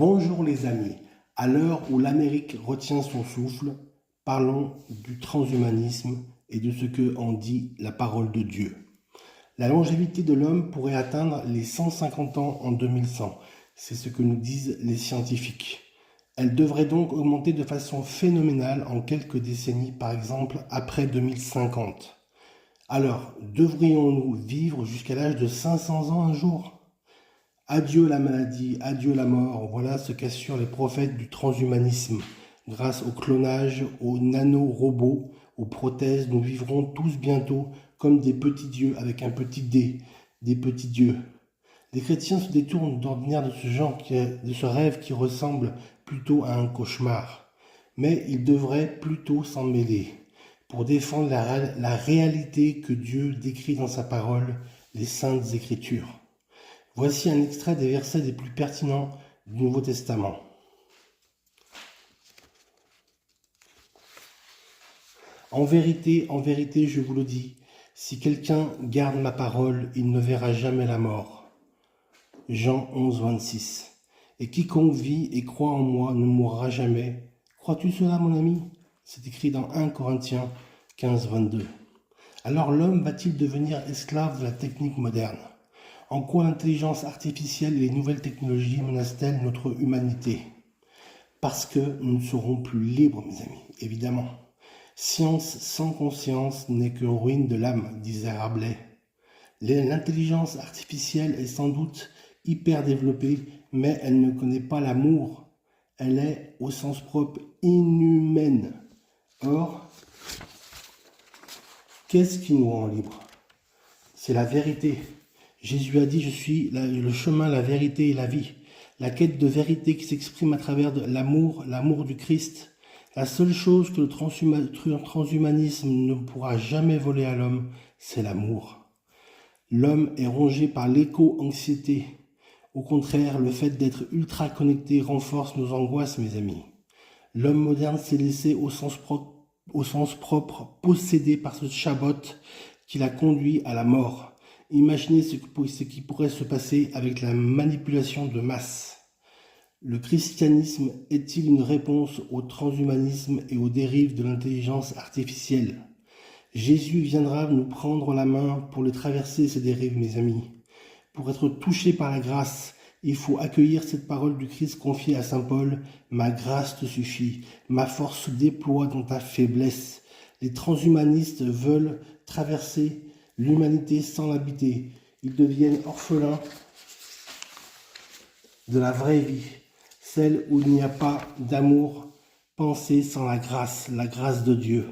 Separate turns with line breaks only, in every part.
Bonjour les amis, à l'heure où l'Amérique retient son souffle, parlons du transhumanisme et de ce que en dit la parole de Dieu. La longévité de l'homme pourrait atteindre les 150 ans en 2100, c'est ce que nous disent les scientifiques. Elle devrait donc augmenter de façon phénoménale en quelques décennies, par exemple après 2050. Alors, devrions-nous vivre jusqu'à l'âge de 500 ans un jour ? Adieu la maladie, adieu la mort, voilà ce qu'assurent les prophètes du transhumanisme. Grâce au clonage, aux nanorobots, aux prothèses, nous vivrons tous bientôt comme des petits dieux avec un petit D, des petits dieux. Les chrétiens se détournent d'ordinaire de ce rêve qui ressemble plutôt à un cauchemar. Mais ils devraient plutôt s'en mêler pour défendre la réalité que Dieu décrit dans sa parole, les Saintes Écritures. Voici un extrait des versets les plus pertinents du Nouveau Testament. En vérité, je vous le dis, si quelqu'un garde ma parole, il ne verra jamais la mort. Jean 11, 26. Et quiconque vit et croit en moi ne mourra jamais. Crois-tu cela, mon ami ? C'est écrit dans 1 Corinthiens 15, 22. Alors l'homme va-t-il devenir esclave de la technique moderne ? En quoi l'intelligence artificielle et les nouvelles technologies menacent-elles notre humanité ? Parce que nous ne serons plus libres, mes amis, évidemment. Science sans conscience n'est que ruine de l'âme, disait Rabelais. L'intelligence artificielle est sans doute hyper développée, mais elle ne connaît pas l'amour. Elle est, au sens propre, inhumaine. Or, qu'est-ce qui nous rend libres ? C'est la vérité. Jésus a dit « Je suis le chemin, la vérité et la vie ». La quête de vérité qui s'exprime à travers l'amour du Christ. La seule chose que le transhumanisme ne pourra jamais voler à l'homme, c'est l'amour. L'homme est rongé par l'éco-anxiété. Au contraire, le fait d'être ultra connecté renforce nos angoisses, mes amis. L'homme moderne s'est laissé au sens propre possédé par ce chabot qui l'a conduit à la mort. Imaginez ce qui pourrait se passer avec la manipulation de masse. Le christianisme est-il une réponse au transhumanisme et aux dérives de l'intelligence artificielle ? Jésus viendra nous prendre la main pour les traverser, ces dérives, mes amis. Pour être touché par la grâce, il faut accueillir cette parole du Christ confiée à saint Paul. « Ma grâce te suffit, ma force se déploie dans ta faiblesse ». Les transhumanistes veulent traverser l'humanité sans l'habiter. Ils deviennent orphelins de la vraie vie, celle où il n'y a pas d'amour pensé sans la grâce de Dieu.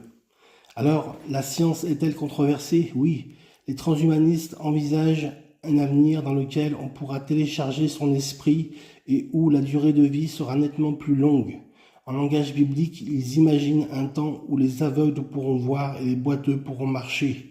Alors, la science est-elle controversée ? Oui. Les transhumanistes envisagent un avenir dans lequel on pourra télécharger son esprit et où la durée de vie sera nettement plus longue. En langage biblique, ils imaginent un temps où les aveugles pourront voir et les boiteux pourront marcher.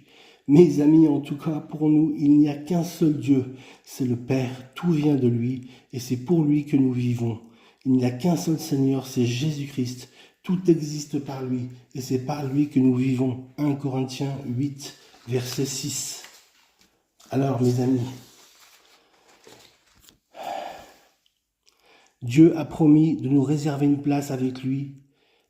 Mes amis, en tout cas, pour nous, il n'y a qu'un seul Dieu, c'est le Père, tout vient de lui, et c'est pour lui que nous vivons. Il n'y a qu'un seul Seigneur, c'est Jésus-Christ, tout existe par lui, et c'est par lui que nous vivons. 1 Corinthiens 8, verset 6. Alors, mes amis, Dieu a promis de nous réserver une place avec lui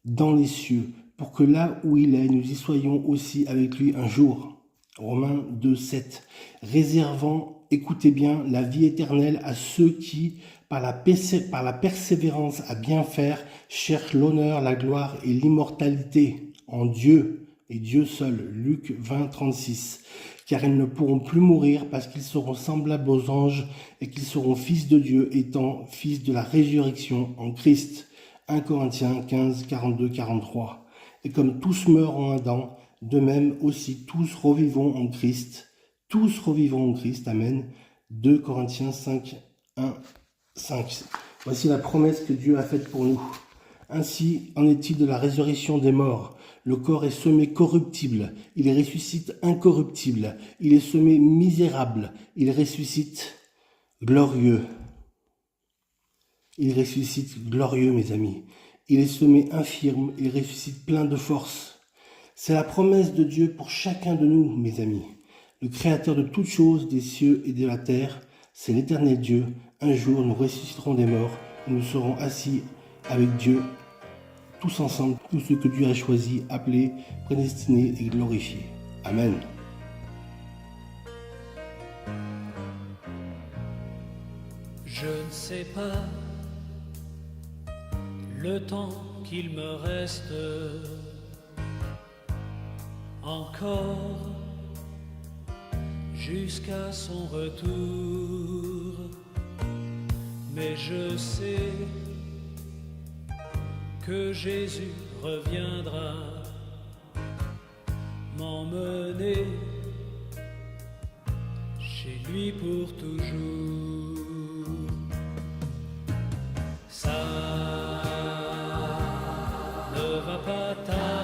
dans les cieux, pour que là où il est, nous y soyons aussi avec lui un jour. Romains 2, 7. Réservant, écoutez bien, la vie éternelle à ceux qui, par la persévérance à bien faire, cherchent l'honneur, la gloire et l'immortalité en Dieu et Dieu seul. Luc 20, 36. Car ils ne pourront plus mourir parce qu'ils seront semblables aux anges et qu'ils seront fils de Dieu étant fils de la résurrection en Christ. 1 Corinthiens 15, 42, 43. Et comme tous meurent en Adam, de même aussi tous revivons en Christ. Tous revivons en Christ. Amen. 2 Corinthiens 5, 1, 5. Voici la promesse que Dieu a faite pour nous. Ainsi en est-il de la résurrection des morts. Le corps est semé corruptible, il ressuscite incorruptible. Il est semé misérable, il ressuscite glorieux. Il ressuscite glorieux, mes amis. Il est semé infirme, il ressuscite plein de force. C'est la promesse de Dieu pour chacun de nous, mes amis. Le Créateur de toutes choses, des cieux et de la terre, c'est l'éternel Dieu. Un jour, nous ressusciterons des morts nous serons assis avec Dieu, tous ensemble, tous ceux que Dieu a choisis, appelés, prédestinés et glorifiés. Amen.
Je ne sais pas le temps qu'il me reste encore jusqu'à son retour, mais je sais que Jésus reviendra m'emmener chez lui pour toujours. Ça ne va pas tarder.